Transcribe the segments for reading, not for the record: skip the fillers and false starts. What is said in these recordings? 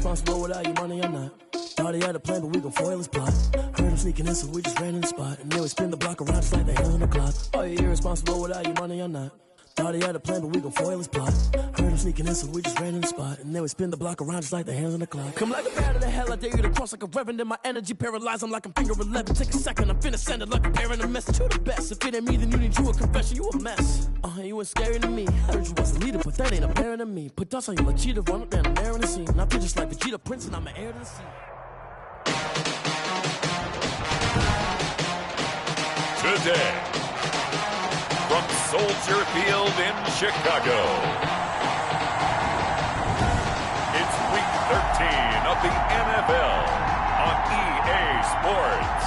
irresponsible without your money or not. Thought he had a plan, but we gon' foil his plot. Heard him sneaking in, so we just ran in the spot. And then we spin the block around just like the hands on the clock. Are you irresponsible without your money or not? Thought he had a plan, but we gon' foil his plot. Heard him sneaking in, so we just ran in the spot. And then we spin the block around just like the hands on the clock. Come like a bat of the hell, I dare you to cross like a reverend. And my energy paralyzed, I'm like I'm finger 11. Take a second, I'm finna send it like a parent a message to the best. If it ain't me, then you need you a confession, you a mess. You ain't scary to me. Heard you was a leader, but that ain't apparent to me. Put dust on you like cheetah, run up down the air in the scene. And I feel just like Vegeta Prince, and I'm an heir to the scene. Today, from Soldier Field in Chicago, it's Week 13 of the NFL on EA Sports.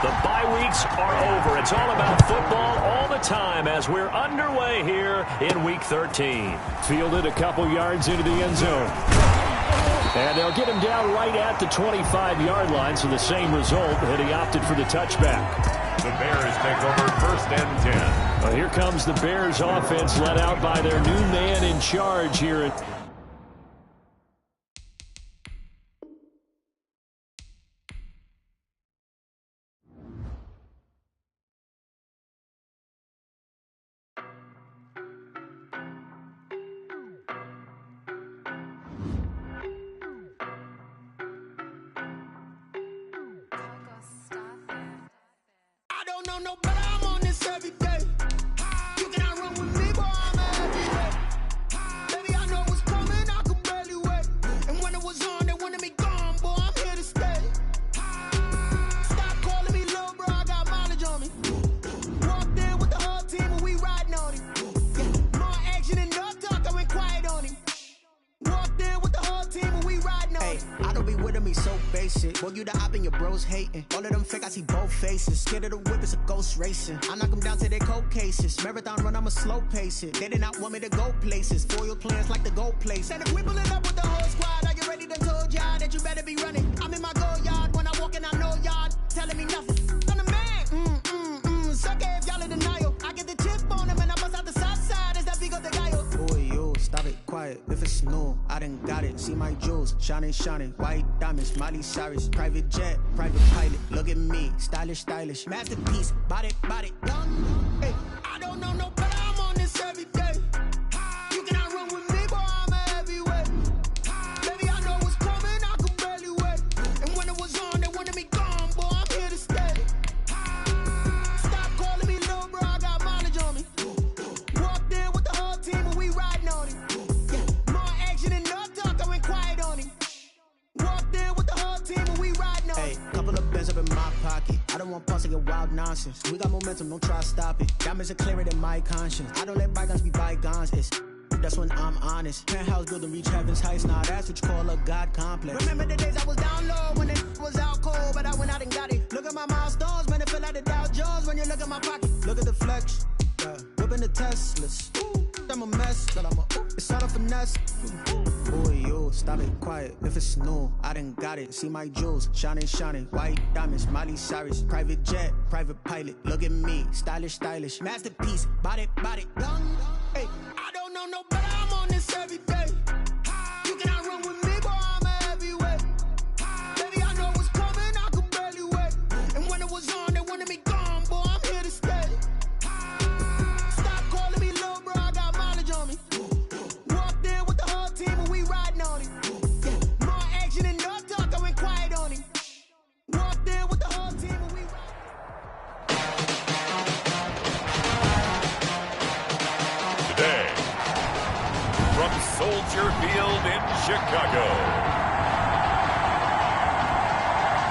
The bye weeks are over. It's all about football all the time as we're underway here in Week 13. Fielded a couple yards into the end zone. And they'll get him down right at the 25-yard line, so the same result, and he opted for the touchback. The Bears take over 1st and 10. Well, here comes the Bears offense led out by their new man in charge here. No, but I'm on this every day. You cannot run with me, boy, I'm everywhere. Baby, I know what's coming, I could barely wait. And when it was on, they wanted me gone, boy, I'm here to stay. Stop calling me little bro, I got mileage on me. Walked in with the whole team and we riding on him. Yeah, more action and no talk, I went quiet on him. Walked in with the whole team and we riding on him. I don't be with me so basic. Boy, you the op and your bros hating. All of them fake, I see both faces. Scared of the whip, it's a ghost racing. I knock them down to their cold cases. Marathon run, I'ma slow pace it. They did not want me to go places. Foil plans like the gold place. And if we pulling up with the whole squad, are you ready to told y'all that you better be running? I'm in my go yard. When I walk in, I know y'all telling me nothing. I'm the man. Suck it if y'all in denial. I get the chip on him and I bust out the south side. Is that Vigo the Gallo? Boy, you stop it, quiet. If it's new, I done got it. See my jewels, shining, white diamonds, Miley Cyrus, private jet, private pilot. Look at me, stylish, masterpiece, body, young. Hey, I don't know no better, I'm on this every day. You cannot run with me, boy, I'm everywhere. Baby, I know what's coming, I could barely wait. And when it was on, they wanted me gone, boy, I'm here to stay. Stop calling me little bro, I got mileage on me. Walked in with the whole team and we riding on him. Yeah, more action and no talk, I went quiet on him. Walked in with the whole team and we riding on him. Hey, couple of bands up in my pocket. I don't want pause to get wild nonsense. We got momentum, don't try to stop it. Diamonds are clearer than my conscience. I don't let bygones be bygones. That's when I'm honest. Penthouse building reach heaven's heights. Now that's what you call a God complex. Remember the days I was down low when it was out cold, but I went out and got it. Look at my milestones, man, it feel like the Dow Jones when you look at my pocket. Look at the flex, whipping the Teslas. I'm a mess, but it's all a finesse. Boy, you stop it, quiet. If it's new, I done got it. See my jewels, shining, white diamonds, Miley Cyrus, private jet, private pilot. Look at me, stylish, masterpiece, body, young. Hey, I don't know no better, I'm on this every day. You cannot run with me, boy, I'm everywhere. Baby, I know what's coming, I could barely wait. And when it was on, they wanted me gone, boy, I'm here to stay. Stop calling me little bro, I got mileage on me. Walked in with the whole team and we riding on him. Yeah, more action and no talk, I went quiet on him. Walked in with the whole team and we riding. Today, from Soldier Field in Chicago,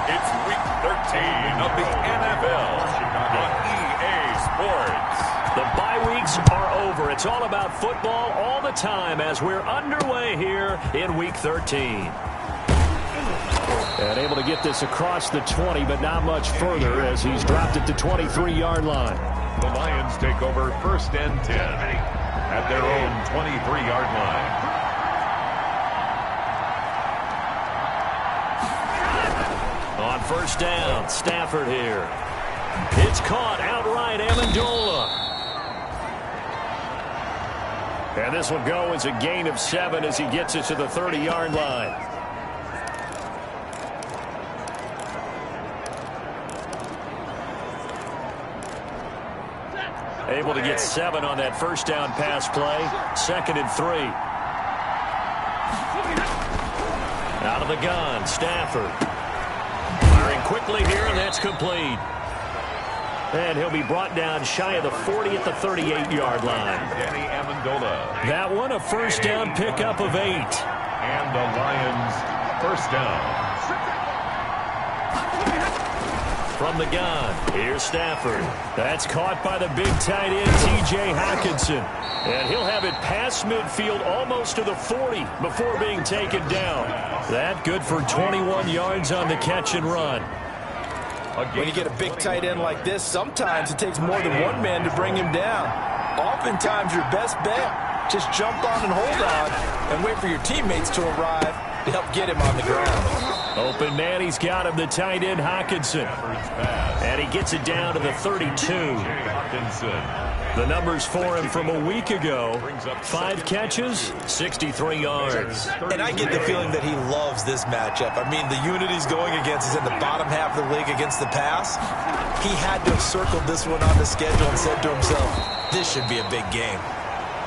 it's Week 13 of the NFL on EA Sports. The bye weeks are over. It's all about football all the time as we're underway here in Week 13. And able to get this across the 20, but not much further as he's dropped it to 23-yard line. The Lions take over 1st and 10 at their own 23-yard line. On 1st down, Stafford here. It's caught outright, Amendola. And this will go as a gain of 7 as he gets it to the 30-yard line. Able to get 7 on that first down pass play. 2nd and 3. Out of the gun, Stafford. Firing quickly here, and that's complete. And he'll be brought down shy of the 40 at the 38-yard line. Danny Amendola. That one, a first down pickup of 8. And the Lions, first down. From the gun, here's Stafford. That's caught by the big tight end, T.J. Hockenson. And he'll have it past midfield almost to the 40 before being taken down. That good for 21 yards on the catch and run. When you get a big tight end like this, sometimes it takes more than one man to bring him down. Oftentimes, your best bet, just jump on and hold on and wait for your teammates to arrive to help get him on the ground. Open man, he's got him, the tight end, Hockenson. And he gets it down to the 32. The numbers for him from a week ago. 5 catches, 63 yards. And I get the feeling that he loves this matchup. I mean, the unit he's going against is in the bottom half of the league against the pass. He had to have circled this one on the schedule and said to himself, this should be a big game.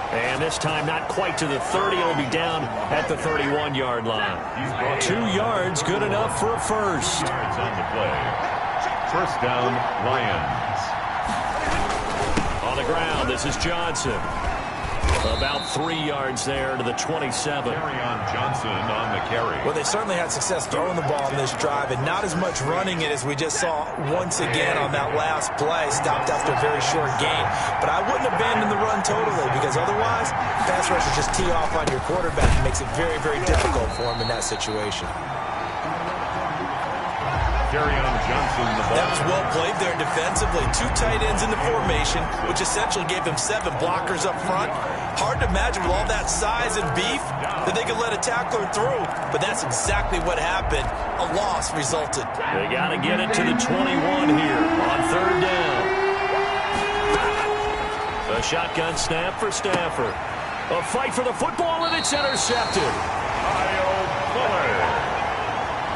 And this time not quite to the 30. He'll be down at the 31-yard line. 2 yards, good enough for a first. Yards on the play. First down, Lions. On the ground, this is Johnson. About 3 yards there to the 27. Kerryon Johnson on the carry. Well, they certainly had success throwing the ball in this drive, and not as much running it as we just saw once again on that last play. Stopped after a very short gain. But I wouldn't abandon the run totally, because otherwise, pass rushers just tee off on your quarterback. It makes it very, very difficult for him in that situation. Kerryon Johnson, the ball. That was well played there defensively. 2 tight ends in the formation, which essentially gave him 7 blockers up front. Hard to imagine with all that size and beef that they could let a tackler through, but that's exactly what happened. A loss resulted. They got to get it to the 21 here on 3rd down. A shotgun snap for Stafford. A fight for the football, and it's intercepted. Kyle Fuller.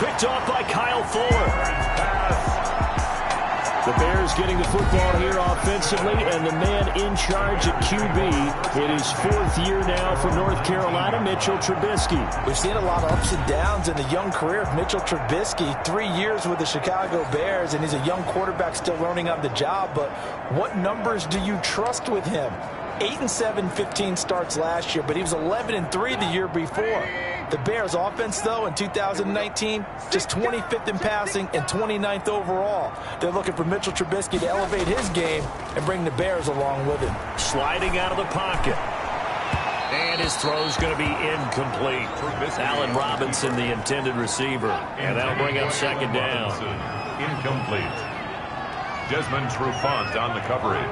Picked off by Kyle Fuller. The Bears getting the football here offensively, and the man in charge at QB in his 4th year now for North Carolina, Mitchell Trubisky. We've seen a lot of ups and downs in the young career of Mitchell Trubisky. 3 years with the Chicago Bears, and he's a young quarterback still learning on the job. But what numbers do you trust with him? 8-7, 15 starts last year, but he was 11-3 the year before. The Bears offense, though, in 2019, just 25th in passing and 29th overall. They're looking for Mitchell Trubisky to elevate his game and bring the Bears along with him. Sliding out of the pocket. And his throw's going to be incomplete. Allen Robinson, the intended receiver. And that'll bring up 2nd down. Incomplete. Desmond Trufant on the coverage.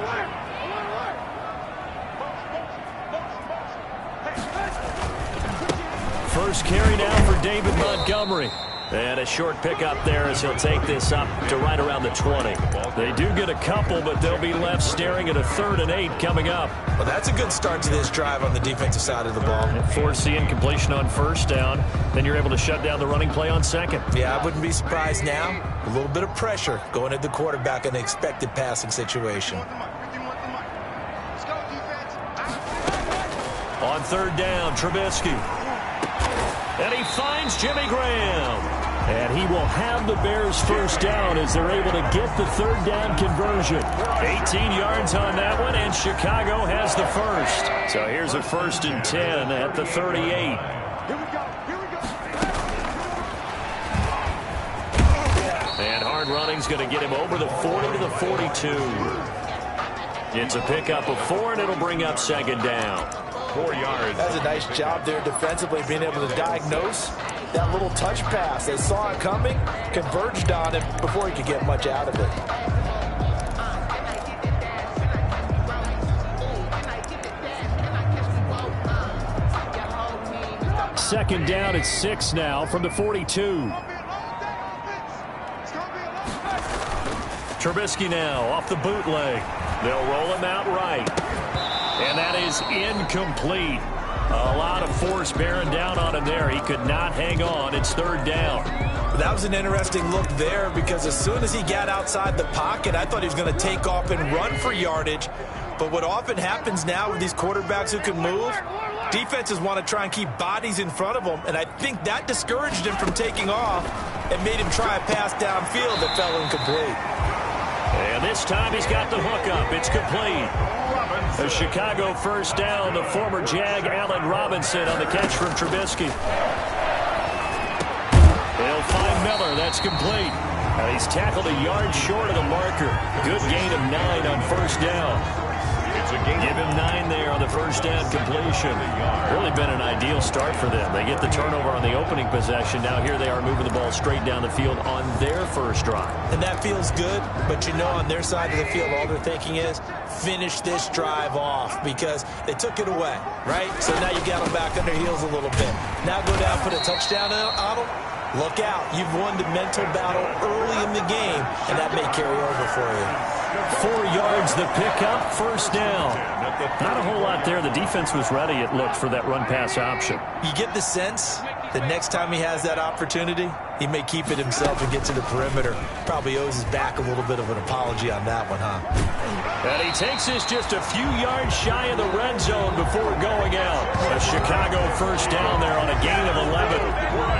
First carry now for David Montgomery. And a short pickup there as he'll take this up to right around the 20. They do get a couple, but they'll be left staring at a 3rd and 8 coming up. Well, that's a good start to this drive on the defensive side of the ball. Force the incompletion on 1st down. Then you're able to shut down the running play on 2nd. Yeah, I wouldn't be surprised now. A little bit of pressure going at the quarterback in the expected passing situation. On 3rd down, Trubisky. And he finds Jimmy Graham. And he will have the Bears first down as they're able to get the 3rd down conversion. 18 yards on that one, and Chicago has the first. So here's a 1st and 10 at the 38. And hard running's going to get him over the 40 to the 42. It's a pickup of 4, and it'll bring up 2nd down. 4 yards. That's a nice job there defensively, being able to diagnose that little touch pass. They saw it coming, converged on it before he could get much out of it. Second down at 6 now from the 42. Trubisky now off the bootleg. They'll roll him out right. And that is incomplete. A lot of force bearing down on him there. He could not hang on. It's 3rd down. That was an interesting look there, because as soon as he got outside the pocket, I thought he was going to take off and run for yardage. But what often happens now with these quarterbacks who can move, defenses want to try and keep bodies in front of them, and I think that discouraged him from taking off and made him try a pass downfield that fell incomplete. And this time he's got the hook up. It's complete. A Chicago first down. The former Jag, Allen Robinson, on the catch from Trubisky. They'll find Miller. That's complete. He's tackled a yard short of the marker. Good gain of 9 on first down. Give him 9 there on the first down completion. Really been an ideal start for them. They get the turnover on the opening possession. Now here they are moving the ball straight down the field on their first drive. And that feels good, but you know on their side of the field all they're thinking is finish this drive off because they took it away, right? So now you got them back on their heels a little bit. Now go down, put a touchdown on them. Look out. You've won the mental battle early in the game, and that may carry over for you. 4 yards the pickup, first down. Not a whole lot there. The defense was ready, it looked, for that run-pass option. You get the sense that next time he has that opportunity, he may keep it himself and get to the perimeter. Probably owes his back a little bit of an apology on that one, huh? And he takes us just a few yards shy of the red zone before going out. A Chicago first down there on a gain of 11.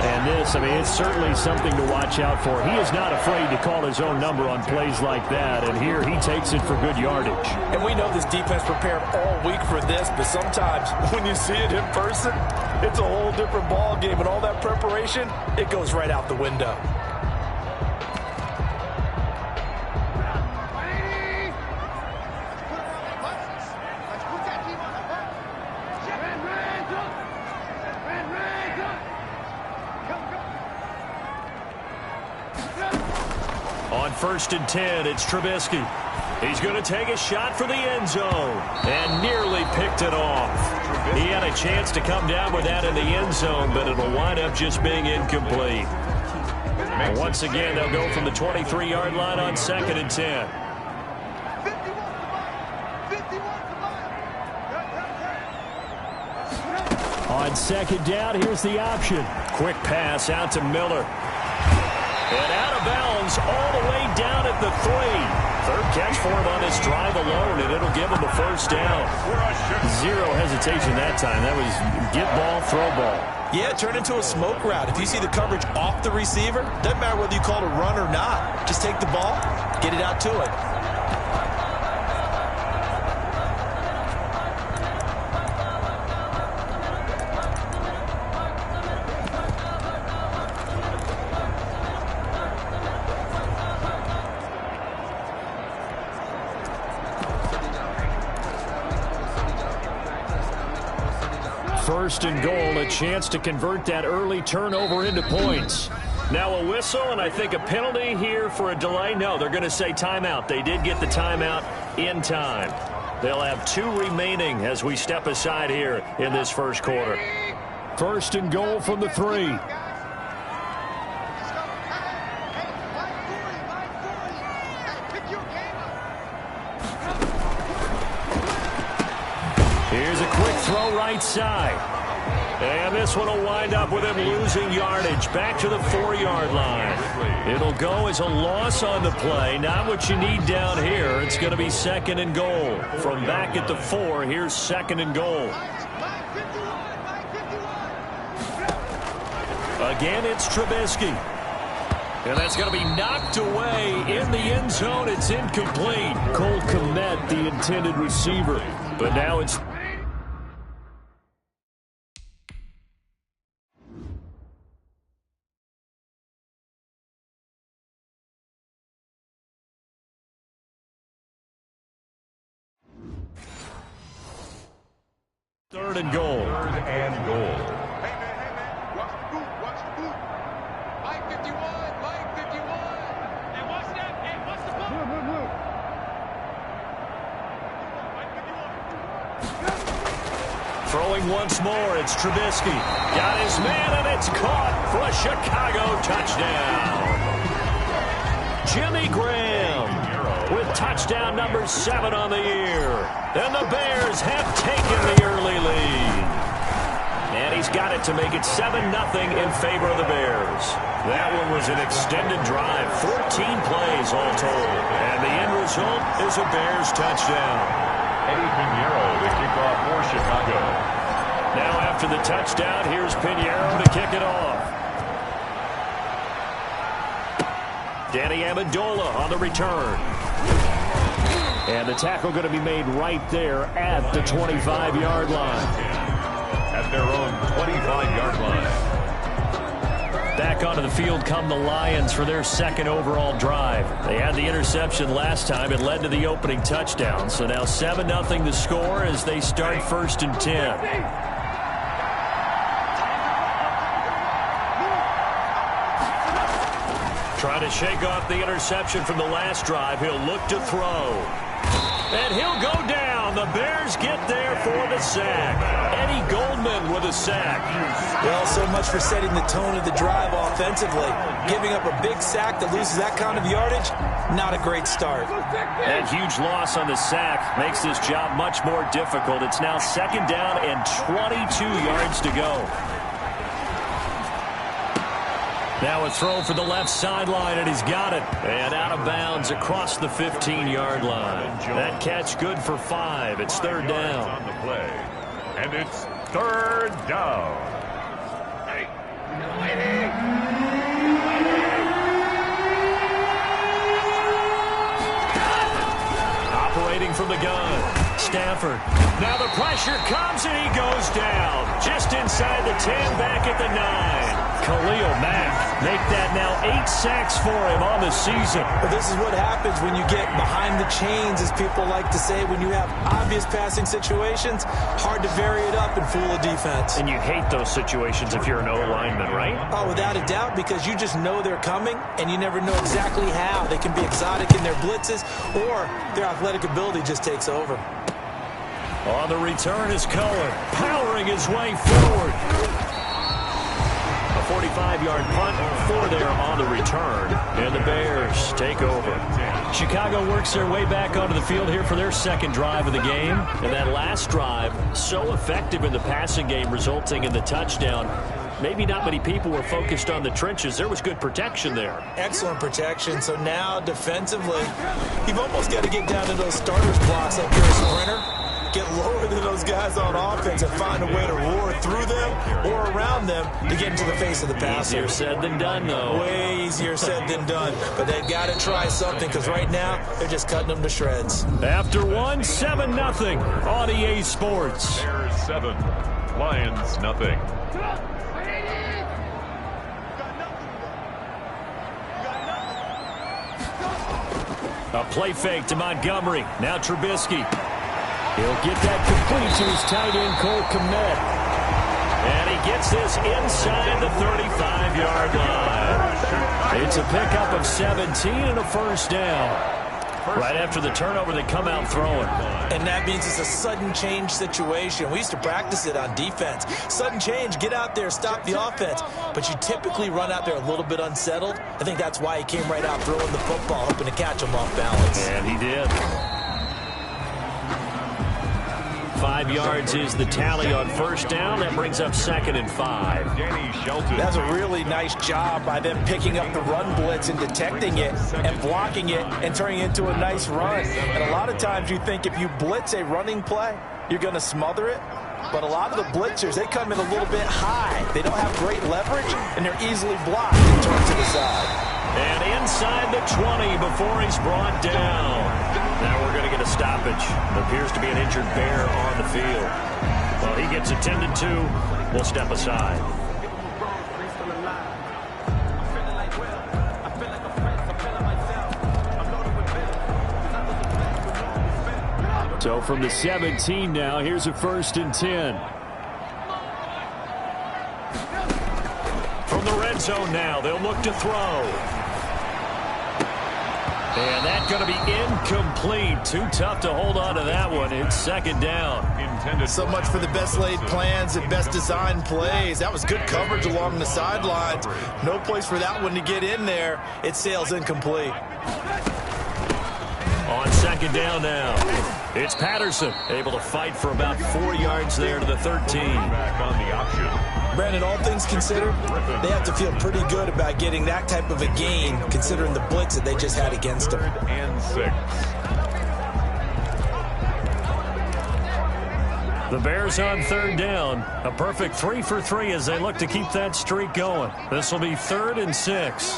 And this, I mean, it's certainly something to watch out for. He is not afraid to call his own number on plays like that. And here he takes it for good yardage. And we know this defense prepared all week for this, but sometimes when you see it in person, it's a whole different ball game. And all that preparation, it goes right out the window. On first and 10, it's Trubisky. He's going to take a shot for the end zone and nearly picked it off. He had a chance to come down with that in the end zone, but it'll wind up just being incomplete. And once again, they'll go from the 23-yard line on second and 10. On second down, here's the option. Quick pass out to Miller. And out of bounds all the way down at the 3. Third catch for him on this drive alone, and it'll give him the first down. Zero hesitation that time. That was get ball, throw ball. Yeah, turn into a smoke route. If you see the coverage off the receiver, doesn't matter whether you call it a run or not. Just take the ball, get it out to it. First and goal, a chance to convert that early turnover into points. Now a whistle, and I think a penalty here for a delay. No, they're going to say timeout. They did get the timeout in time. They'll have 2 remaining as we step aside here in this first quarter. First and goal from the 3. Here's a quick throw right side. And this one will wind up with him losing yardage back to the 4-yard line. It'll go as a loss on the play. Not what you need down here. It's going to be second and goal. From back at the 4, here's second and goal. Again, it's Trubisky. And that's going to be knocked away in the end zone. It's incomplete. Cole Kmet, the intended receiver. But now it's... Third and goal. Third and goal. Hey, man. Watch the boot. Watch the boot. Mike 51. Mike 51. Hey, watch that. Hey, watch the boot. Blue. Mike 51. Throwing once more, it's Trubisky. Got his man, and it's caught for a Chicago touchdown. Jimmy Graham with touchdown number 7 on the year. And the Bears have taken the early lead. And he's got it to make it 7-0 in favor of the Bears. That one was an extended drive, 14 plays all told. And the end result is a Bears touchdown. Eddie Pinheiro to kick off for Chicago. Now after the touchdown, here's Pinheiro to kick it off. Danny Amendola on the return. And the tackle going to be made right there at the 25-yard line. At their own 25-yard line. Back onto the field come the Lions for their second overall drive. They had the interception last time. It led to the opening touchdown. So now 7-0 the score as they start 1st and 10. Trying to shake off the interception from the last drive. He'll look to throw. And he'll go down. The Bears get there for the sack. Eddie Goldman with a sack. Well, so much for setting the tone of the drive offensively. Giving up a big sack that loses that kind of yardage, not a great start. That huge loss on the sack makes this job much more difficult. It's now 2nd down and 22 yards to go. Now a throw for the left sideline, and he's got it. And out of bounds across the 15-yard line. That catch good for 5. It's 3rd down. On the play. And it's 3rd down. Operating from the gun. Stafford. Now the pressure comes, and he goes down. Just inside the 10, back at the 9. Khalil Mack make that now 8 sacks for him on the season. Well, this is what happens when you get behind the chains, as people like to say. When you have obvious passing situations, hard to vary it up and fool a defense. And you hate those situations if you're an O-lineman, right? Oh, without a doubt, because you just know they're coming, and you never know exactly how. They can be exotic in their blitzes, or their athletic ability just takes over. On the return is Cohen, powering his way forward. A 45-yard punt for there on the return. And the Bears take over. Chicago works their way back onto the field here for their second drive of the game. And that last drive, so effective in the passing game, resulting in the touchdown. Maybe not many people were focused on the trenches. There was good protection there. Excellent protection. So now defensively, you've almost got to get down to those starters blocks like you're a sprinter. Get lower than those guys on offense and find a way to roar through them or around them to get into the face of the passer. Easier said than done, though. Way easier said than done. But they've got to try something, because right now they're just cutting them to shreds. After one, 7-0 on EA Sports. Bears 7, Lions nothing. A play fake to Montgomery. Now Trubisky. He'll get that complete to his tight end, Cole Kmet. And he gets this inside the 35-yard line. It's a pickup of 17 and a 1st down. Right after the turnover, they come out throwing. And that means it's a sudden change situation. We used to practice it on defense. Sudden change, get out there, stop the offense. But you typically run out there a little bit unsettled. I think that's why he came right out throwing the football, hoping to catch him off balance. And he did. 5 yards is the tally on 1st down. That brings up 2nd and 5. Danny Shelton. That's a really nice job by them picking up the run blitz and detecting it and blocking it and turning it into a nice run. And a lot of times you think if you blitz a running play, you're going to smother it. But a lot of the blitzers, they come in a little bit high. They don't have great leverage, and they're easily blocked and turned to the side. And inside the 20 before he's brought down. Now we're going to get a stoppage. There appears to be an injured Bear on the field. Well, he gets attended to. We'll step aside. So from the 17 now, here's a 1st and 10. From the red zone now, they'll look to throw. And that's going to be incomplete. Too tough to hold on to that one. It's 2nd down. So much for the best laid plans and best designed plays. That was good coverage along the sidelines. No place for that one to get in there. It sails incomplete. On 2nd down now, it's Patterson, able to fight for about 4 yards there to the 13. Back on the option. Brandon, all things considered, they have to feel pretty good about getting that type of a gain, considering the blitz that they just had against them. 3rd and 6. The Bears on third down. A perfect 3 for 3 as they look to keep that streak going. This will be 3rd and 6.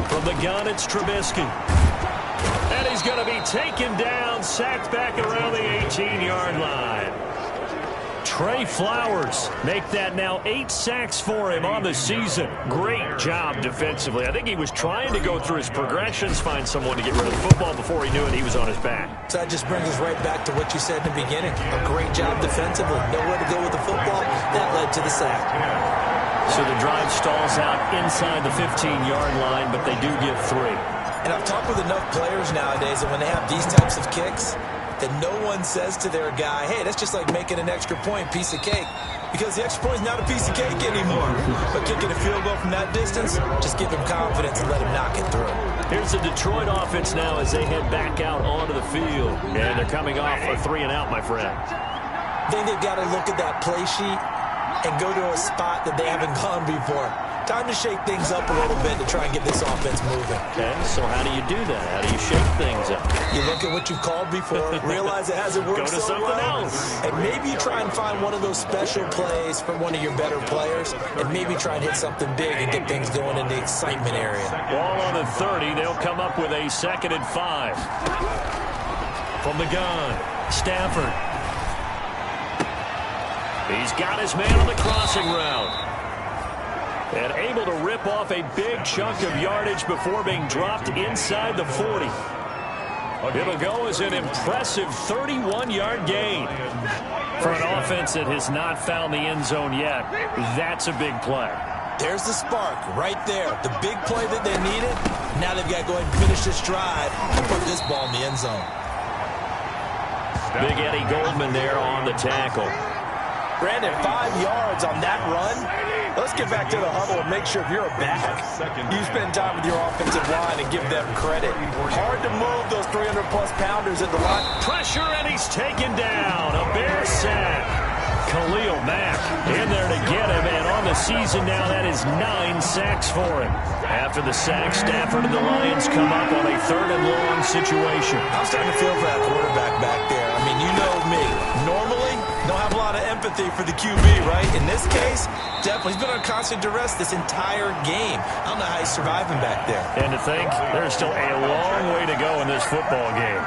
From the gun, it's Trubisky. And he's going to be taken down, sacked back around the 18-yard line. Trey Flowers make that now 8 sacks for him on the season. Great job defensively. I think he was trying to go through his progressions, find someone to get rid of the football before he knew it. He was on his back. So that just brings us right back to what you said in the beginning. A great job defensively. Nowhere to go with the football. That led to the sack. So the drive stalls out inside the 15-yard line, but they do get 3. And I've talked with enough players nowadays that when they have these types of kicks, that no one says to their guy, hey, that's just like making an extra point, piece of cake. Because the extra point is not a piece of cake anymore. But kicking a field goal from that distance, just give him confidence and let him knock it through. Here's the Detroit offense now as they head back out onto the field. And they're coming off a 3-and-out, my friend. I think they've got to look at that play sheet and go to a spot that they haven't gone before. Time to shake things up a little bit to try and get this offense moving. Okay, so how do you do that? How do you shake things up? You look at what you've called before, realize it hasn't worked Go to so something well, else. and maybe you try and find one of those special plays from one of your better players, and maybe try and hit something big and get things going in the excitement area. Ball on the 30, they'll come up with a 2nd and 5. From the gun, Stafford. He's got his man on the crossing route. And able to rip off a big chunk of yardage before being dropped inside the 40. It'll go as an impressive 31-yard gain. For an offense that has not found the end zone yet, that's a big play. There's the spark right there. The big play that they needed. Now they've got to go ahead and finish this drive and put this ball in the end zone. Big Eddie Goldman there on the tackle. Brandon, 5 yards on that run. Let's get back to the huddle and make sure if you're a back, you spend time with your offensive line and give them credit. Hard to move those 300-plus pounders at the line. Pressure, and he's taken down. A Bear sack. Khalil Mack in there to get him, and on the season now, that is 9 sacks for him. After the sack, Stafford and the Lions come up on a 3rd and long situation. I'm starting to feel for that quarterback back there. I mean, you know me. Normally, don't have a lot of empathy for the QB, right? In this case, definitely. He's been on constant duress this entire game. I don't know how he's surviving back there. And to think, there's still a long way to go in this football game.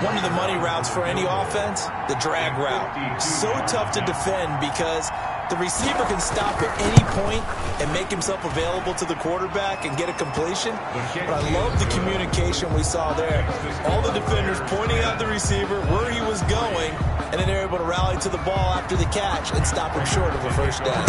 One of the money routes for any offense, the drag route. So tough to defend because the receiver can stop at any point and make himself available to the quarterback and get a completion. But I love the communication we saw there. All the defenders pointing out the receiver, where he was going, and then they're able to rally to the ball after the catch and stop him short of a first down.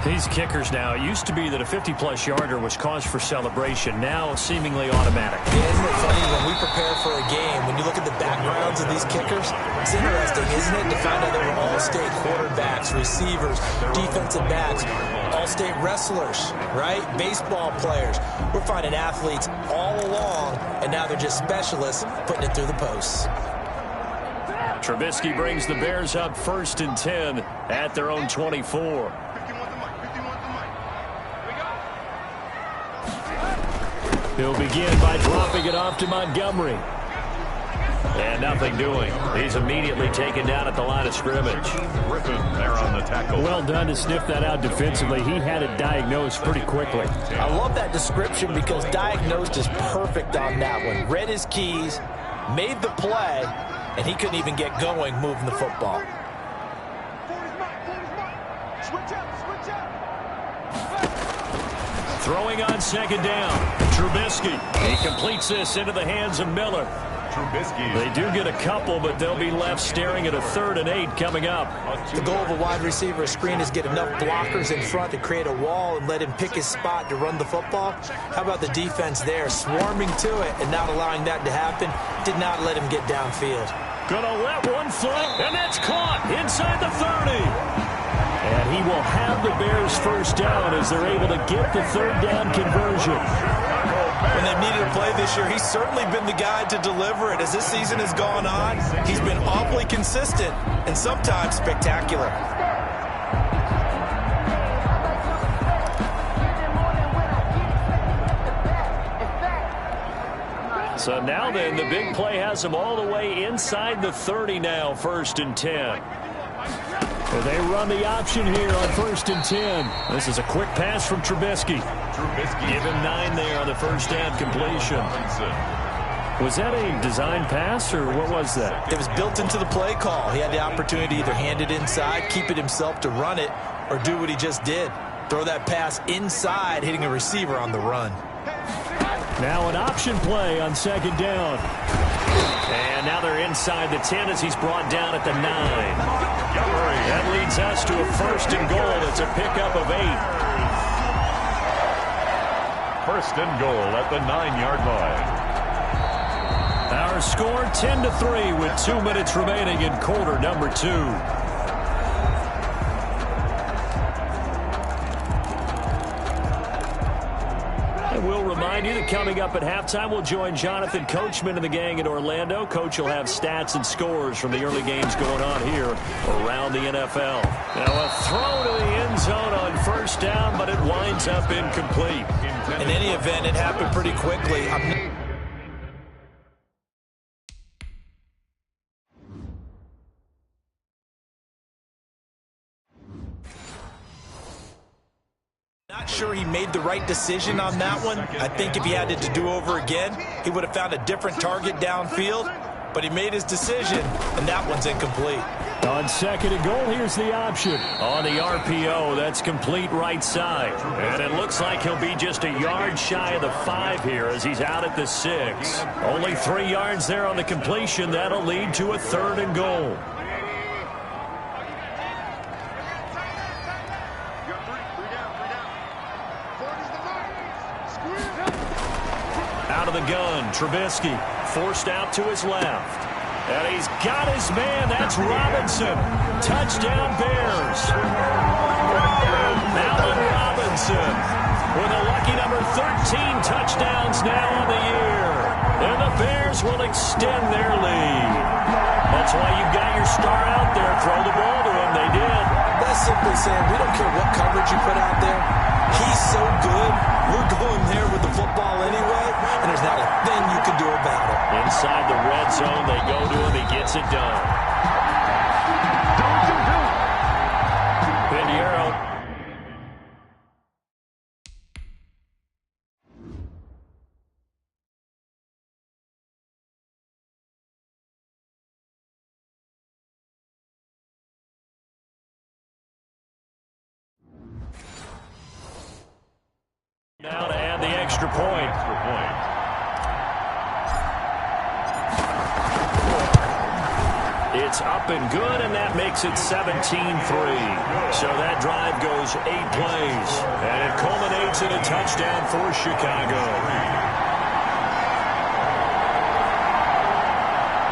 These kickers now, it used to be that a 50-plus yarder was cause for celebration. Now seemingly automatic. Yeah, isn't it funny when we prepare for a game, when you look at the backgrounds of these kickers, it's interesting, isn't it, to find out they were all-state quarterbacks, receivers, defensive backs, all-state wrestlers, right? Baseball players. We're finding athletes all along, and now they're just specialists putting it through the posts. Trubisky brings the Bears up 1st and 10 at their own 24. He'll begin by dropping it off to Montgomery. And nothing doing. He's immediately taken down at the line of scrimmage. Griffin there on the tackle. Well done to sniff that out defensively. He had it diagnosed pretty quickly. I love that description because diagnosed is perfect on that one. Read his keys, made the play, and he couldn't even get going moving the football. Throwing on 2nd down. Trubisky. He completes this into the hands of Miller. Trubisky. They do get a couple, but they'll be left staring at a 3rd and 8 coming up. The goal of a wide receiver screen is get enough blockers in front to create a wall and let him pick his spot to run the football. How about the defense there, swarming to it and not allowing that to happen? Did not let him get downfield. Gonna let one fly, and that's caught inside the 30. And he will have the Bears first down as they're able to get the 3rd down conversion. When they've needed a play this year, he's certainly been the guy to deliver it. As this season has gone on, he's been awfully consistent and sometimes spectacular. So now then, the big play has them all the way inside the 30 now, 1st and 10. So they run the option here on 1st and 10. This is a quick pass from Trubisky. Give him 9 there on the first down completion. Was that a design pass, or what was that? It was built into the play call. He had the opportunity to either hand it inside, keep it himself to run it, or do what he just did. Throw that pass inside, hitting a receiver on the run. Now an option play on 2nd down. And now they're inside the 10 as he's brought down at the 9. That leads us to a 1st and goal. It's a pickup of 8. 1st and goal at the 9-yard line. Our score 10-3 with 2 minutes remaining in quarter number 2. And we'll remind you that coming up at halftime, we'll join Jonathan Coachman and the gang in Orlando. Coach will have stats and scores from the early games going on here around the NFL. Now a throw to the end zone on 1st down, but it winds up incomplete. In any event, it happened pretty quickly. Not sure he made the right decision on that one. I think if he had it to do over again, he would have found a different target downfield. But he made his decision, and that one's incomplete. On 2nd and goal, here's the option. On the RPO, that's complete right side. And it looks like he'll be just a yard shy of the 5 here as he's out at the 6. Only 3 yards there on the completion. That'll lead to a 3rd and goal. Out of the gun, Trubisky forced out to his left. And he's got his man. That's Robinson. Touchdown, Bears. Allen Robinson with a lucky number 13 touchdowns now on the year. And the Bears will extend their lead. That's why you've got your star out there. Throw the ball to him. They did. That's simply saying we don't care what coverage you put out there. He's so good. We're going there with the football anyway, and there's not a thing you can do about it. Inside the red zone, they go to him. He gets it done. Pinheiro. Now to add the extra point. It's up and good, and that makes it 17-3. So that drive goes 8 plays, and it culminates in a touchdown for Chicago.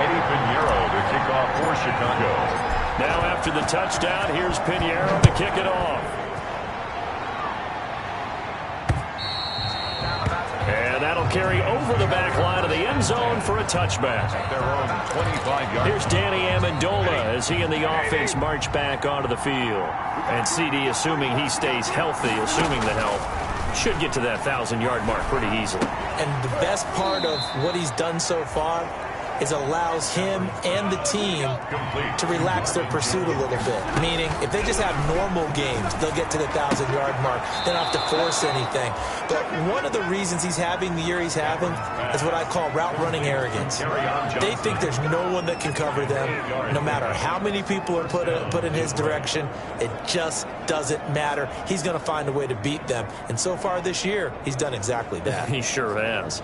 Eddie Pinheiro to kick off for Chicago. Now after the touchdown, here's Pinheiro to kick it off. And that'll carry over the back line of the end zone for a touchback. Their own 25-yard. Here's Danny Amendola as he and the offense march back onto the field. And CD, assuming he stays healthy, assuming the health, should get to that 1,000-yard mark pretty easily. And the best part of what he's done so far is allows him and the team to relax their pursuit a little bit. Meaning, if they just have normal games, they'll get to the 1,000-yard mark. They don't have to force anything. But one of the reasons he's having the year he's having is what I call route running arrogance. They think there's no one that can cover them. No matter how many people are put in his direction, it just doesn't matter. He's going to find a way to beat them. And so far this year, he's done exactly that. He sure has.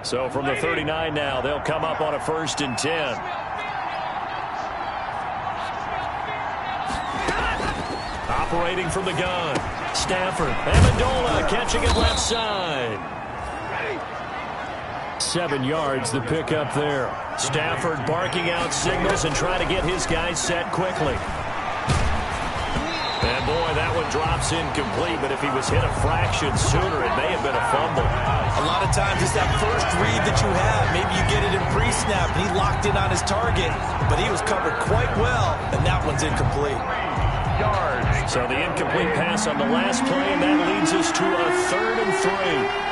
So from the 39 now, they'll come up on a 1st and 10. Operating from the gun. Stafford. Amendola catching it left side. 7 yards the pickup there. Stafford barking out signals and trying to get his guys set quickly. And boy, that one drops incomplete, but if he was hit a fraction sooner, it may have been a fumble. A lot of times it's that first read that you have. Maybe you get it in pre-snap, and he locked in on his target, but he was covered quite well, and that one's incomplete. So the incomplete pass on the last play, and that leads us to a 3rd and 3.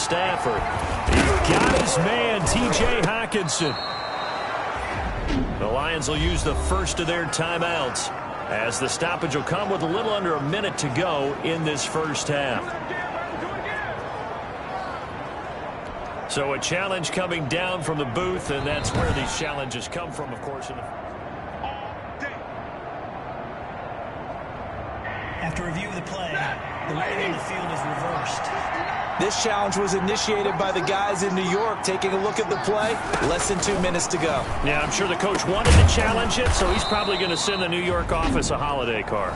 Stafford. He got his man, T.J. Hockenson. The Lions will use the first of their timeouts, as the stoppage will come with a little under a minute to go in this first half. So a challenge coming down from the booth, and that's where these challenges come from, of course. After review of the play, the running on the field is reversed. This challenge was initiated by the guys in New York. Taking a look at the play, less than 2 minutes to go. Yeah, I'm sure the coach wanted to challenge it, so he's probably going to send the New York office a holiday card.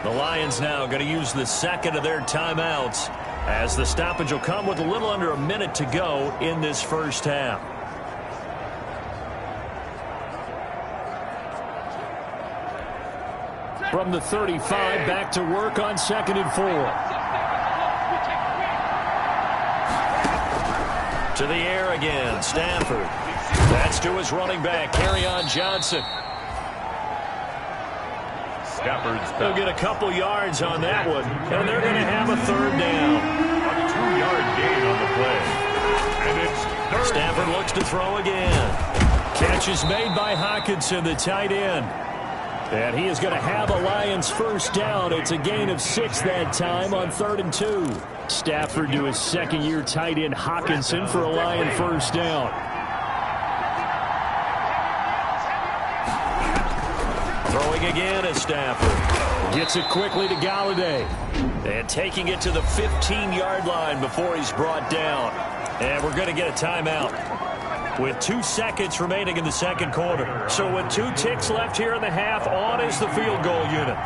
The Lions now going to use the second of their timeouts, as the stoppage will come with a little under a minute to go in this first half. From the 35, back to work on 2nd and 4. To the air again, Stafford. That's to his running back, Kerryon Johnson. Stafford's They'll get a couple yards on that one, and they're going to have a third down. A 2-yard gain on the play. And it's third. Stafford looks to throw again. Catch is made by Hockenson, the tight end. And he is going to have a Lions first down. It's a gain of 6 that time on 3rd and 2. Stafford to his second-year tight end Hockenson for a Lion first down. Throwing again is Stafford. Gets it quickly to Galladay. And taking it to the 15-yard line before he's brought down. And we're going to get a timeout with 2 seconds remaining in the second quarter. So with 2 ticks left here in the half, on is the field goal unit.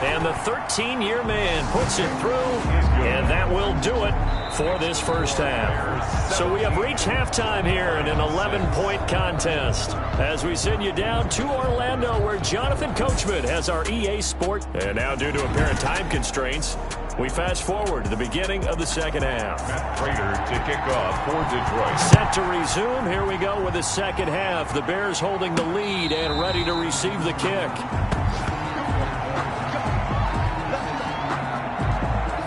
And the 13-year man puts it through, and that will do it for this first half. So we have reached halftime here in an 11-point contest as we send you down to Orlando, where Jonathan Coachman has our EA Sport. And now, due to apparent time constraints, we fast forward to the beginning of the second half. Matt Prater to kick off for Detroit. Set to resume. Here we go with the second half. The Bears holding the lead and ready to receive the kick.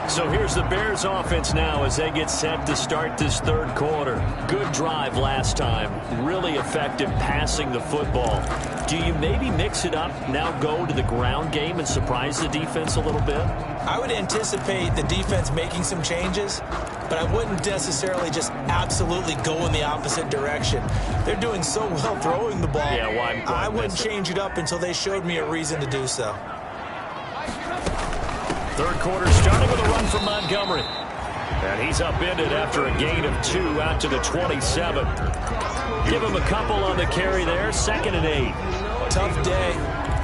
So here's the Bears offense now as they get set to start this third quarter. Good drive last time. Really effective passing the football. Do you maybe mix it up, now go to the ground game and surprise the defense a little bit? I would anticipate the defense making some changes, but I wouldn't necessarily just absolutely go in the opposite direction. They're doing so well throwing the ball. Yeah, well, I wouldn't change it up until they showed me a reason to do so. Third quarter starting with a run from Montgomery. And he's upended after a gain of 2 out to the 27. Give him a couple on the carry there. 2nd and 8. Tough day,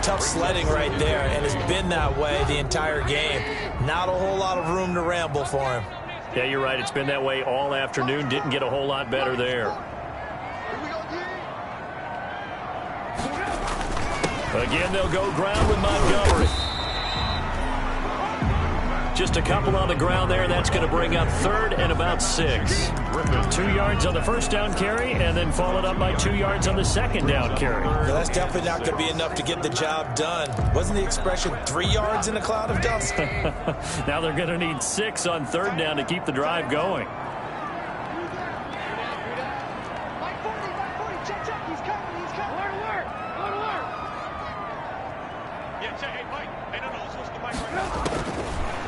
tough sledding right there, and it's been that way the entire game. Not a whole lot of room to ramble for him. Yeah, you're right. It's been that way all afternoon. Didn't get a whole lot better there. Again, they'll go ground with Montgomery. Just a couple on the ground there. That's going to bring up 3rd and about 6. 2 yards on the first down carry, and then followed up by 2 yards on the second down carry. Well, that's definitely not going to be enough to get the job done. Wasn't the expression 3 yards in a cloud of dust? Now they're going to need 6 on 3rd down to keep the drive going.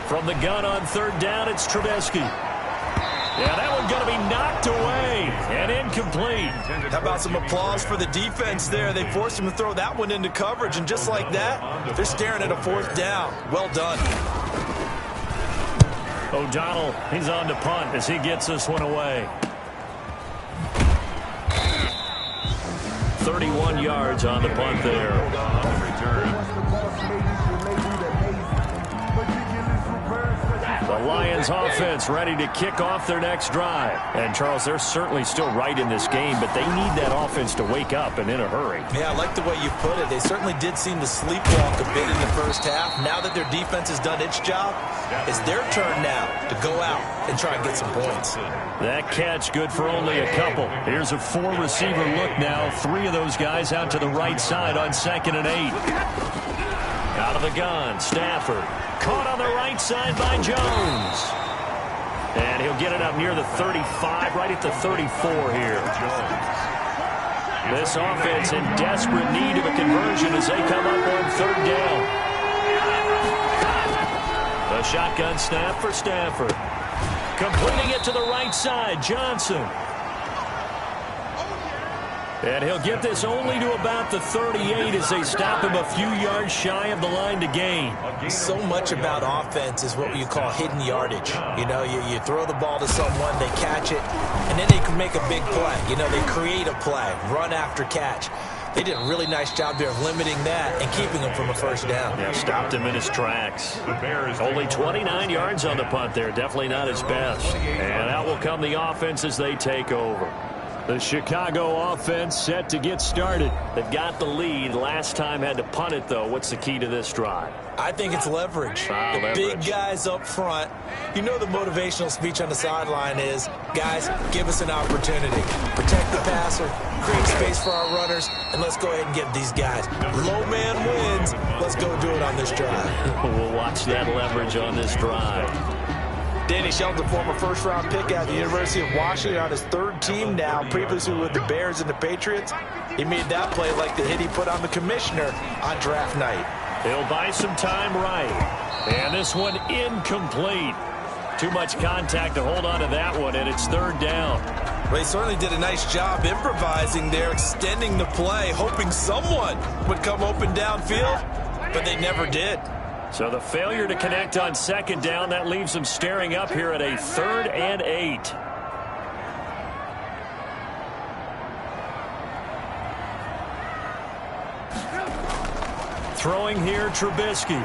From the gun on 3rd down, it's Trubisky. Yeah, that one's going to be knocked away and incomplete. How about some applause for the defense there? They forced him to throw that one into coverage, and just like that, they're staring at a 4th down. Well done. O'Donnell, he's on to punt as he gets this one away. 31 yards on the punt there. The Lions offense ready to kick off their next drive. And, Charles, they're certainly still right in this game, but they need that offense to wake up and in a hurry. Yeah, I like the way you put it. They certainly did seem to sleepwalk a bit in the first half. Now that their defense has done its job, it's their turn now to go out and try and get some points. That catch good for only a couple. Here's a 4-receiver look now. 3 of those guys out to the right side on 2nd and 8. Out of the gun, Stafford. Caught on the right side by Jones. And he'll get it up near the 35, right at the 34 here. This offense in desperate need of a conversion as they come up on third down. A shotgun snap for Stafford. Completing it to the right side, Johnson. And he'll get this only to about the 38 as they stop him a few yards shy of the line to gain. So much about offense is what you call hidden yardage. You know, you throw the ball to someone, they catch it, and then they can make a big play. You know, they create a play, run after catch. They did a really nice job there of limiting that and keeping him from a first down. Yeah, stopped him in his tracks. Only 29 yards on the punt there. Definitely not his best. And out will come the offense as they take over. The Chicago offense set to get started. They've got the lead. Last time had to punt it, though. What's the key to this drive? I think it's leverage. Leverage. Big guys up front. You know the motivational speech on the sideline is, guys, give us an opportunity. Protect the passer, create space for our runners, and let's go ahead and get these guys. Low man wins. Let's go do it on this drive. We'll watch that leverage on this drive. Danny Shelton, former first-round pick out of the University of Washington, on his third team now, previously with the Bears and the Patriots. He made that play like the hit he put on the commissioner on draft night. He'll buy some time right. And this one incomplete. Too much contact to hold on to that one, and it's third down. Well, he certainly did a nice job improvising there, extending the play, hoping someone would come open downfield, but they never did. So the failure to connect on second down, that leaves them staring up here at a 3rd and 8. Throwing here, Trubisky.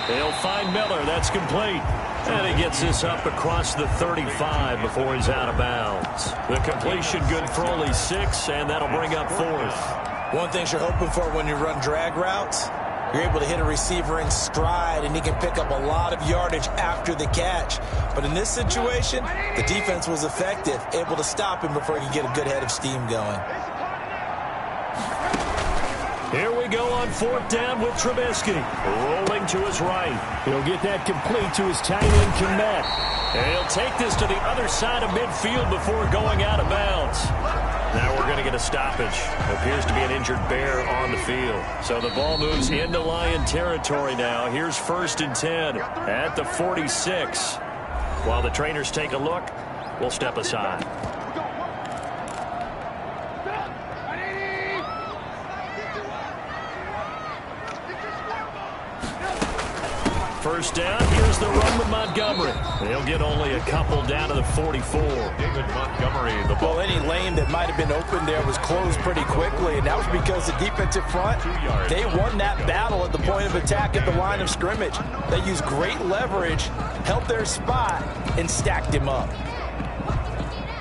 They'll find Miller. That's complete. And he gets this up across the 35 before he's out of bounds. The completion good for only 6, and that'll bring up 4th. One thing you're hoping for when you run drag routes, you're able to hit a receiver in stride, and he can pick up a lot of yardage after the catch. But in this situation, the defense was effective, able to stop him before he could get a good head of steam going. Here we go on 4th down with Trubisky. Rolling to his right. He'll get that complete to his tight end, Kmet. And he'll take this to the other side of midfield before going out of bounds. Now we're going to get a stoppage. Appears to be an injured Bear on the field. So the ball moves into Lion territory now. Here's 1st and 10 at the 46. While the trainers take a look, we'll step aside. First down, here's the run with Montgomery. They'll get only a couple down to the 44. David Montgomery, the ball. Well, any lane that might have been open there was closed pretty quickly, and that was because the defensive front, they won that battle at the point of attack at the line of scrimmage. They used great leverage, held their spot, and stacked him up.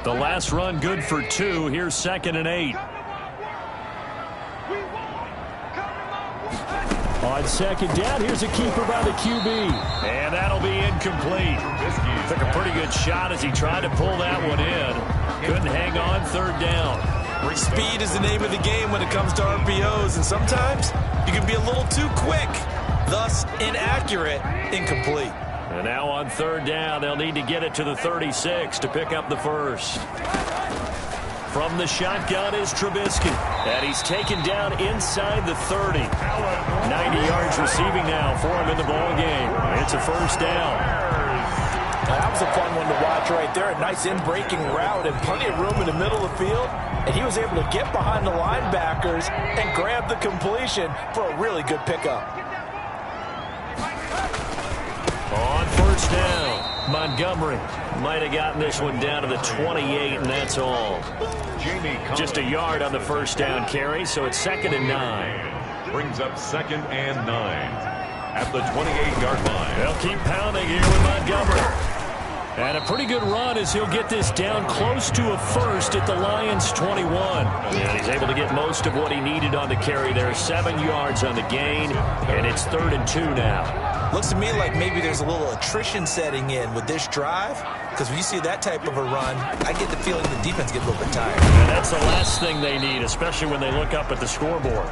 The last run good for 2. Here's 2nd and 8. On 2nd down, here's a keeper by the QB. And that'll be incomplete. Took a pretty good shot as he tried to pull that one in. Couldn't hang on 3rd down. Speed is the name of the game when it comes to RPOs, and sometimes you can be a little too quick, thus inaccurate, incomplete. And now on 3rd down, they'll need to get it to the 36 to pick up the first. From the shotgun is Trubisky. And he's taken down inside the 30. 90 yards receiving now for him in the ball game. It's a 1st down. Now, that was a fun one to watch right there. A nice in-breaking route and plenty of room in the middle of the field. And he was able to get behind the linebackers and grab the completion for a really good pickup. On 1st down, Montgomery might have gotten this one down to the 28, and that's all. Just a yard on the 1st down carry, so it's 2nd and 9. Brings up 2nd and 9 at the 28-yard line. They'll keep pounding here with Montgomery. And a pretty good run as he'll get this down close to a first at the Lions' 21. And he's able to get most of what he needed on the carry there. 7 yards on the gain, and it's 3rd and 2 now. Looks to me like maybe there's a little attrition setting in with this drive, because when you see that type of a run, I get the feeling the defense gets a little bit tired. And that's the last thing they need, especially when they look up at the scoreboard.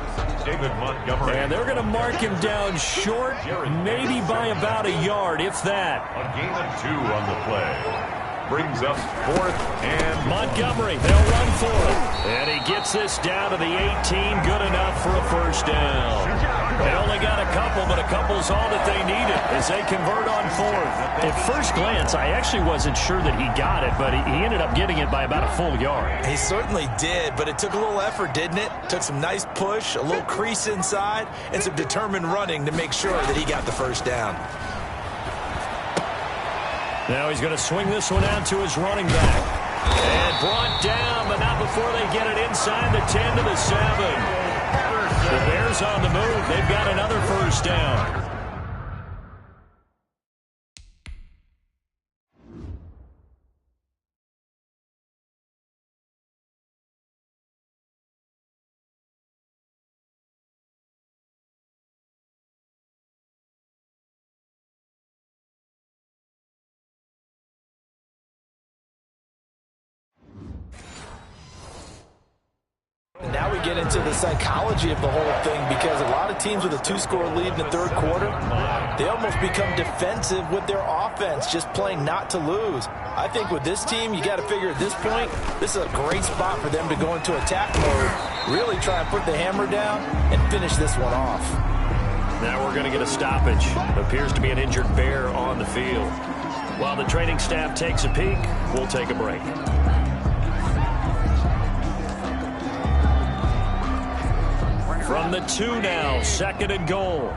David Montgomery. And they're going to mark him down short, maybe by about a yard, if that. A gain of 2 on the play. Brings up 4th and Montgomery, they'll run for it. And he gets this down to the 18, good enough for a first down. They only got a couple, but a couple's all that they needed as they convert on 4th. At first glance, I actually wasn't sure that he got it, but he ended up getting it by about a full yard. He certainly did, but it took a little effort, didn't it? Took some nice push, a little crease inside, and some determined running to make sure that he got the first down. Now he's going to swing this one out to his running back. And brought down, but not before they get it inside the 10 to the 7. The Bears on the move. They've got another first down. Now we get into the psychology of the whole thing, because a lot of teams with a 2-score lead in the third quarter, they almost become defensive with their offense, just playing not to lose. I think with this team, you got to figure at this point, this is a great spot for them to go into attack mode, really try and put the hammer down and finish this one off. Now we're going to get a stoppage. Appears to be an injured Bear on the field. While the training staff takes a peek, we'll take a break. From the 2 now, 2nd and goal.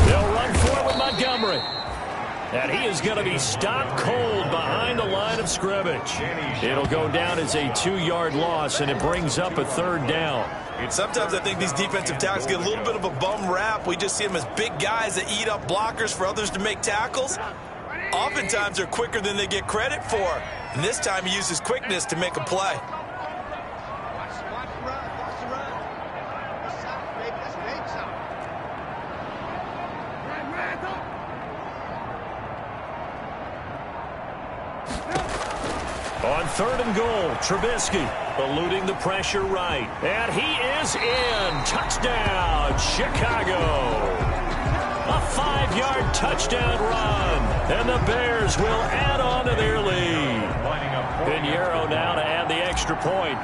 They'll run for it with Montgomery. And he is going to be stopped cold behind the line of scrimmage. It'll go down as a 2-yard loss, and it brings up a 3rd down. Sometimes I think these defensive tackles get a little bit of a bum rap. We just see them as big guys that eat up blockers for others to make tackles. Oftentimes they're quicker than they get credit for. And this time he uses quickness to make a play. On 3rd and goal, Trubisky eluding the pressure right. And he is in. Touchdown, Chicago. A 5-yard touchdown run. And the Bears will add on to their lead. Pinheiro now to add the extra point.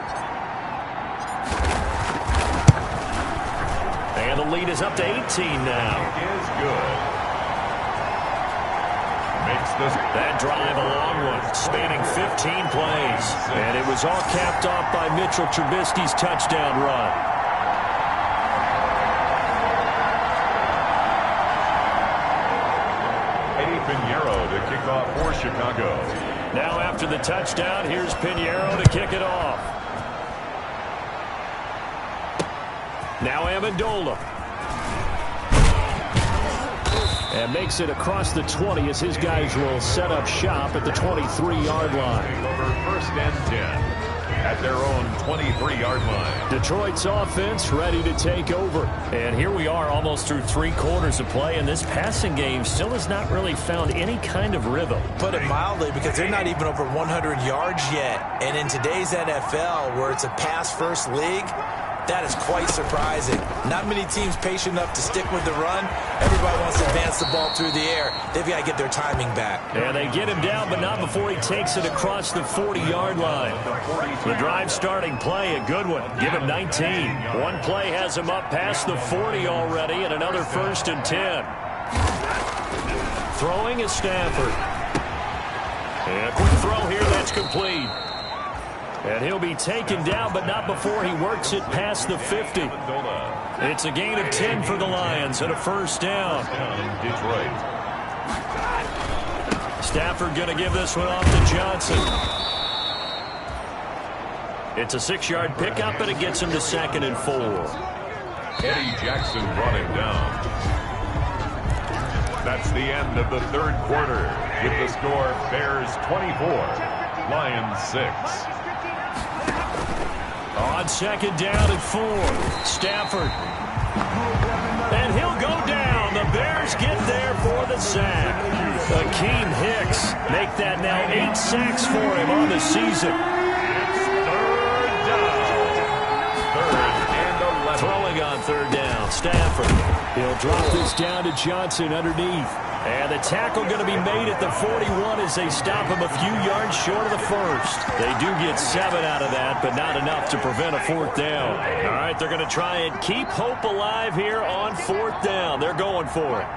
And the lead is up to 18 now. is good. That drive a long one, spanning 15 plays. And it was all capped off by Mitchell Trubisky's touchdown run. Eddie Pinheiro to kick off for Chicago. Now after the touchdown, here's Pinheiro to kick it off. Now Amendola. And makes it across the 20 as his guys will set up shop at the 23-yard line. Over 1st and 10 at their own 23-yard line. Detroit's offense ready to take over. And here we are almost through 3 quarters of play, and this passing game still has not really found any kind of rhythm. Put it mildly, because they're not even over 100 yards yet. And in today's NFL, where it's a pass-first league, that is quite surprising. Not many teams patient enough to stick with the run. Everybody wants to advance the ball through the air. They've got to get their timing back. And they get him down, but not before he takes it across the 40-yard line. The drive starting play, a good one. Give him 19. One play has him up past the 40 already, and another 1st and 10. Throwing is Stafford. And a quick throw here, that's complete. And he'll be taken down, but not before he works it past the 50. It's a gain of 10 for the Lions and a first down. Detroit. Stafford going to give this one off to Johnson. It's a 6-yard pickup, and it gets him to 2nd and 4. Eddie Jackson brought him down. That's the end of the 3rd quarter with the score Bears 24, Lions 6. On 2nd down and 4, Stafford And he'll go down. The Bears get there for the sack. Akeem Hicks make that now 8 sacks for him on the season. It's third down. Third and 11. Throwing on third down, Stafford. He'll drop this down to Johnson underneath. And the tackle going to be made at the 41 as they stop him a few yards short of the first. They do get 7 out of that, but not enough to prevent a fourth down. All right, they're going to try and keep hope alive here on fourth down. They're going for it.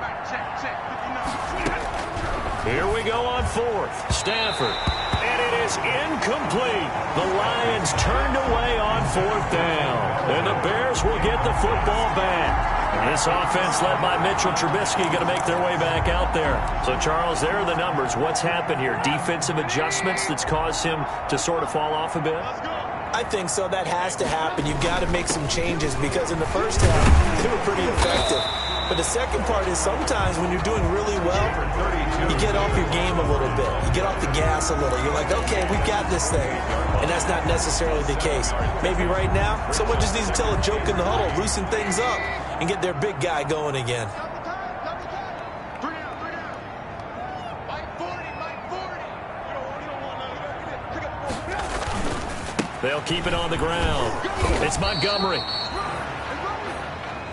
Here we go on fourth. Stafford. And it is incomplete. The Lions turned away on fourth down. And the Bears will get the football back. This offense led by Mitchell Trubisky going to make their way back out there. So, Charles, there are the numbers. What's happened here? Defensive adjustments that's caused him to sort of fall off a bit? I think so. That has to happen. You've got to make some changes because in the first half, they were pretty effective. But the second part is sometimes when you're doing really well, you get off your game a little bit. You get off the gas a little. You're like, okay, we've got this thing. And that's not necessarily the case. Maybe right now, someone just needs to tell a joke in the huddle, loosen things up, and get their big guy going again. They'll keep it on the ground. It's Montgomery.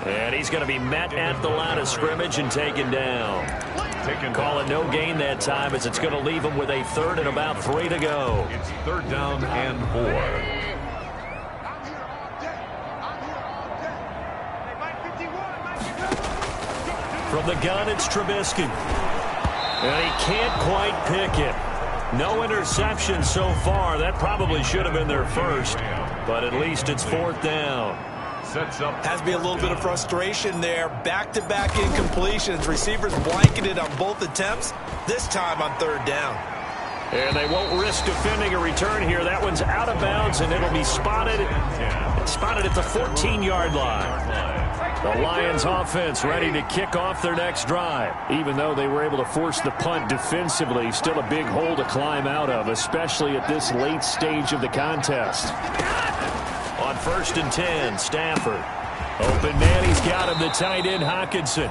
And he's going to be met at the line of scrimmage and taken down. Call it no gain that time as it's going to leave him with a third and about 3 to go. It's third down and 4. From the gun, it's Trubisky. And he can't quite pick it. No interception so far. That probably should have been their first. But at least it's fourth down. Sets up. Has to be a little bit of frustration there. Back-to-back incompletions. Receivers blanketed on both attempts. This time on third down. And they won't risk defending a return here. That one's out of bounds, and it'll be spotted. It's spotted at the 14-yard line. The Lions offense ready to kick off their next drive. Even though they were able to force the punt defensively, still a big hole to climb out of, especially at this late stage of the contest. On first and 10, Stafford. Open man, he's got him, the tight end, Hockenson.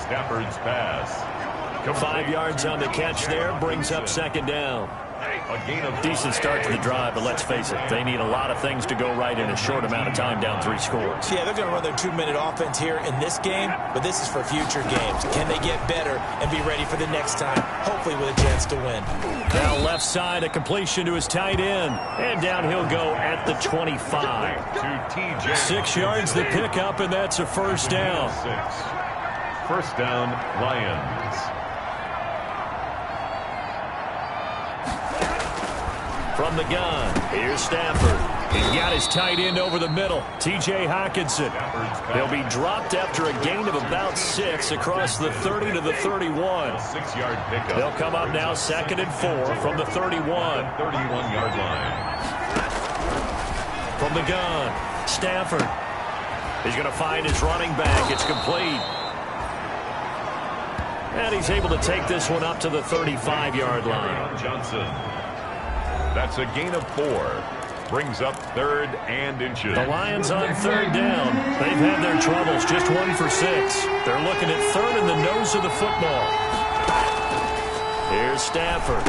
Stafford's pass. 5 yards on the catch there, brings up second down. A gain of Decent start to the drive, but let's face it, they need a lot of things to go right in a short amount of time, down 3 scores. Yeah, they're going to run their 2-minute offense here in this game, but this is for future games. Can they get better and be ready for the next time, hopefully with a chance to win? Now left side, a completion to his tight end, and down he'll go at the 25. to TJ. 6 yards the pickup, and that's a first down. 6. First down, Lions. From the gun, here's Stafford. He's got his tight end over the middle, T.J. Hockenson. He'll be dropped after a gain of about 6 across the 30 to the 31. 6-yard pickup. They'll come up now 2nd and 4 from the 31. 31-yard line. From the gun, Stafford. He's going to find his running back. It's complete. And he's able to take this one up to the 35-yard line. Johnson. That's a gain of 4. Brings up 3rd and inches. The Lions on third down. They've had their troubles, just 1 for 6. They're looking at third in the nose of the football. Here's Stafford.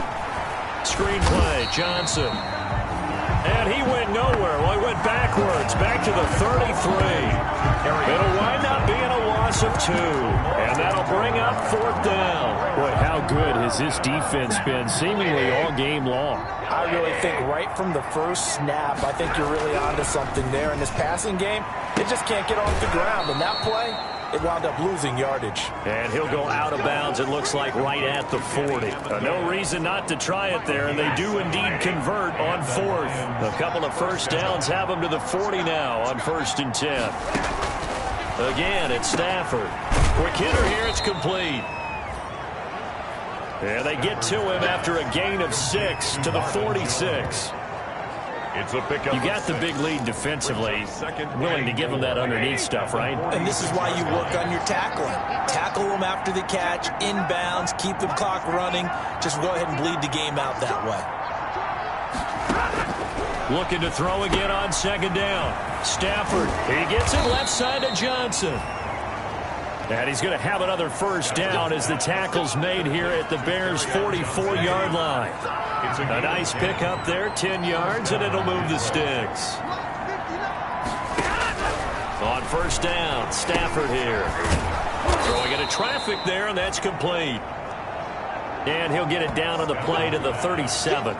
Screenplay, Johnson. And he went nowhere. Well, he went backwards, back to the 33. It'll wind up being a loss of 2. And that'll bring up fourth down. Boy, how good has this defense been seemingly all game long? I really think right from the first snap, I think you're really onto something there. In this passing game, it just can't get off the ground. And that play, it wound up losing yardage. And he'll go out of bounds, it looks like, right at the 40. No reason not to try it there, and they do indeed convert on fourth. A couple of first downs have them to the 40 now on 1st and 10. Again, it's Stafford. Quick hitter here, it's complete. And they get to him after a gain of 6 to the 46. It's a pickup. You got the big lead defensively. Willing to give him that underneath stuff, right? And this is why you work on your tackling. Tackle them after the catch, inbounds, keep the clock running. Just go ahead and bleed the game out that way. Looking to throw again on second down. Stafford, he gets it left side to Johnson. And he's going to have another first down as the tackle's made here at the Bears' 44-yard line. A nice pickup there, 10 yards, and it'll move the sticks. On first down, Stafford here. Throwing into traffic there, and that's complete. And he'll get it down on the play to the 37.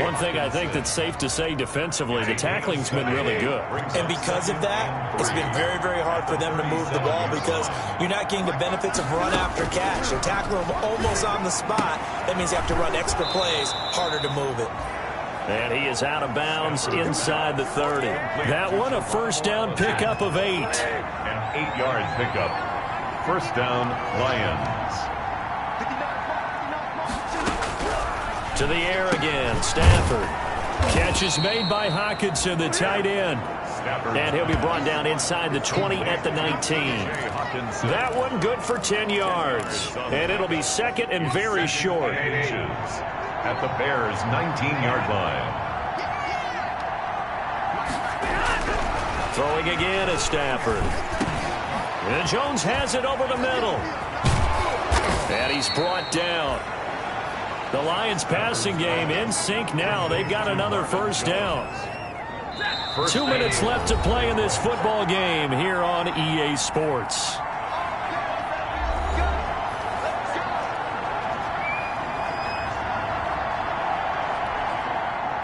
One thing I think that's safe to say defensively, the tackling's been really good. And because of that, it's been very, very hard for them to move the ball because you're not getting the benefits of run after catch. You're tackling them almost on the spot. That means you have to run extra plays, harder to move it. And he is out of bounds inside the 30. That one a first down pickup of 8. An 8-yard pickup. First down, Lions. To the air again, Stafford. Catch is made by Hockenson, the tight end. And he'll be brought down inside the 20 at the 19. That one good for 10 yards. And it'll be second and very short. At the Bears' 19-yard line. Throwing again is Stafford. And Jones has it over the middle. And he's brought down. The Lions passing game in sync now. They've got another first down. 2 minutes left to play in this football game here on EA Sports.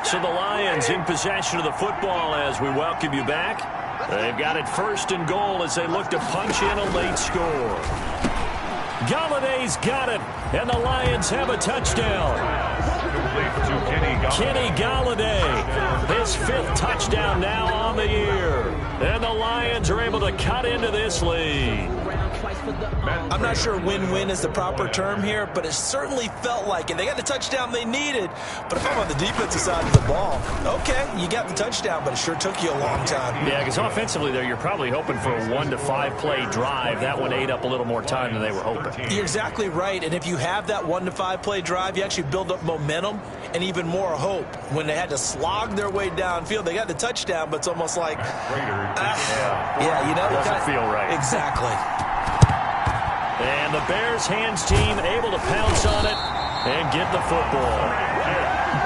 So the Lions in possession of the football as we welcome you back. They've got it first and goal as they look to punch in a late score. Galladay's got it, and the Lions have a touchdown. Kenny Galladay, his 5th touchdown now on the year. And the Lions are able to cut into this lead. I'm not sure win-win is the proper term here, but it certainly felt like it. They got the touchdown they needed, but if I'm on the defensive side of the ball, okay, you got the touchdown, but it sure took you a long time. Yeah, because offensively there, you're probably hoping for a 1 to 5 play drive. That one ate up a little more time than they were hoping. You're exactly right, and if you have that 1 to 5 play drive, you actually build up momentum and even more hope. When they had to slog their way downfield, they got the touchdown, but it's almost like, yeah, you know, it doesn't feel right. Exactly. And the Bears hands team able to pounce on it and get the football.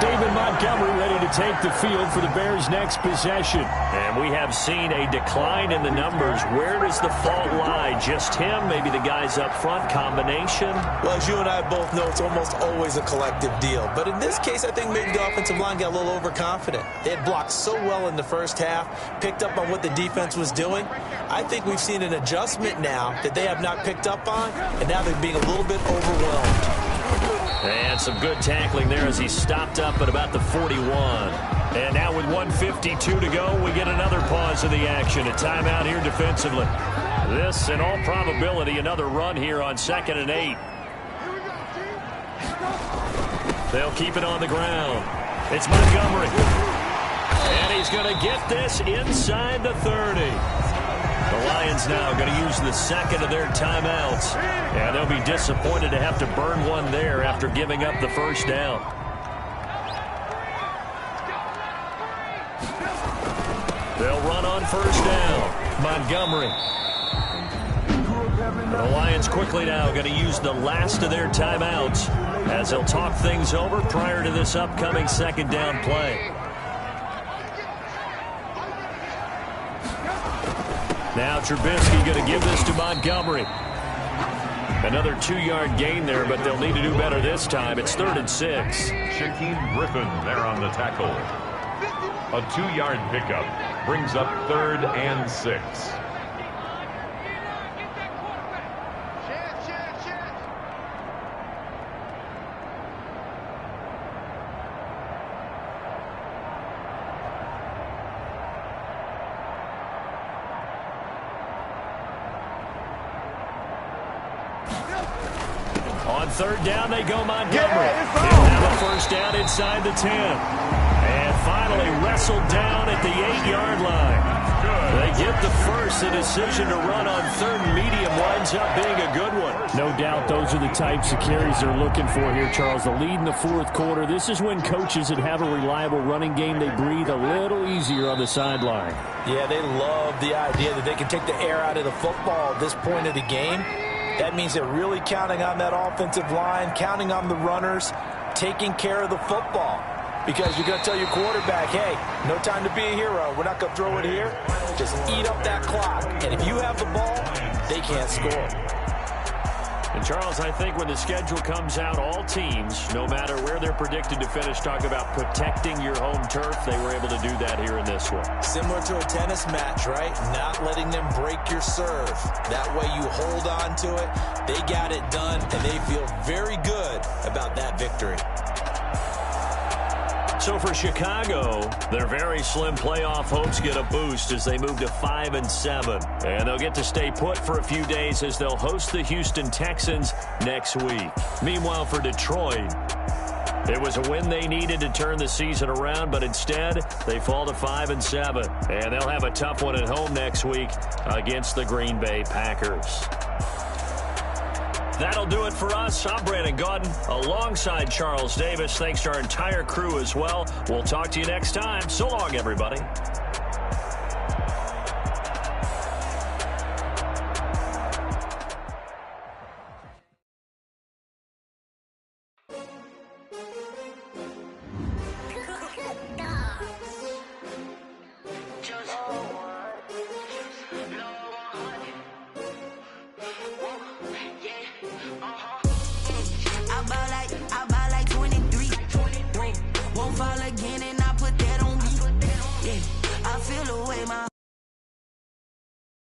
David Montgomery ready to take the field for the Bears' next possession. And we have seen a decline in the numbers. Where does the fault lie? Just him? Maybe the guys up front? Combination? Well, as you and I both know, it's almost always a collective deal. But in this case, I think maybe the offensive line got a little overconfident. They had blocked so well in the first half, picked up on what the defense was doing. I think we've seen an adjustment now that they have not picked up on, and now they're being a little bit overwhelmed. And some good tackling there as he stopped up at about the 41. And now with 1:52 to go, we get another pause of the action. A timeout here defensively. This, in all probability, another run here on 2nd and 8. They'll keep it on the ground. It's Montgomery. And he's going to get this inside the 30. The Lions now going to use the second of their timeouts. And they'll be disappointed to have to burn one there after giving up the first down. They'll run on first down. Montgomery. The Lions quickly now going to use the last of their timeouts as they'll talk things over prior to this upcoming second down play. Now Trubisky going to give this to Montgomery. Another 2-yard gain there, but they'll need to do better this time. It's 3rd and 6. Shaquem Griffin there on the tackle. A 2-yard pickup brings up 3rd and 6. On 3rd down, they go Montgomery. He'll have a first down inside the 10. And finally wrestled down at the 8-yard line. They get the first. The decision to run on third and medium winds up being a good one. No doubt those are the types of carries they're looking for here, Charles. The lead in the fourth quarter. This is when coaches that have a reliable running game, they breathe a little easier on the sideline. Yeah, they love the idea that they can take the air out of the football at this point of the game. That means they're really counting on that offensive line, counting on the runners, taking care of the football. Because you're going to tell your quarterback, hey, no time to be a hero. We're not going to throw it here. Just eat up that clock. And if you have the ball, they can't score. And, Charles, I think when the schedule comes out, all teams, no matter where they're predicted to finish, talk about protecting your home turf. They were able to do that here in this one. Similar to a tennis match, right? Not letting them break your serve. That way you hold on to it. They got it done, and they feel very good about that victory. So for Chicago, their very slim playoff hopes get a boost as they move to 5-7. And they'll get to stay put for a few days as they'll host the Houston Texans next week. Meanwhile, for Detroit, it was a win they needed to turn the season around, but instead they fall to 5-7. And they'll have a tough one at home next week against the Green Bay Packers. That'll do it for us. I'm Brandon Gaudin alongside Charles Davis. Thanks to our entire crew as well. We'll talk to you next time. So long, everybody.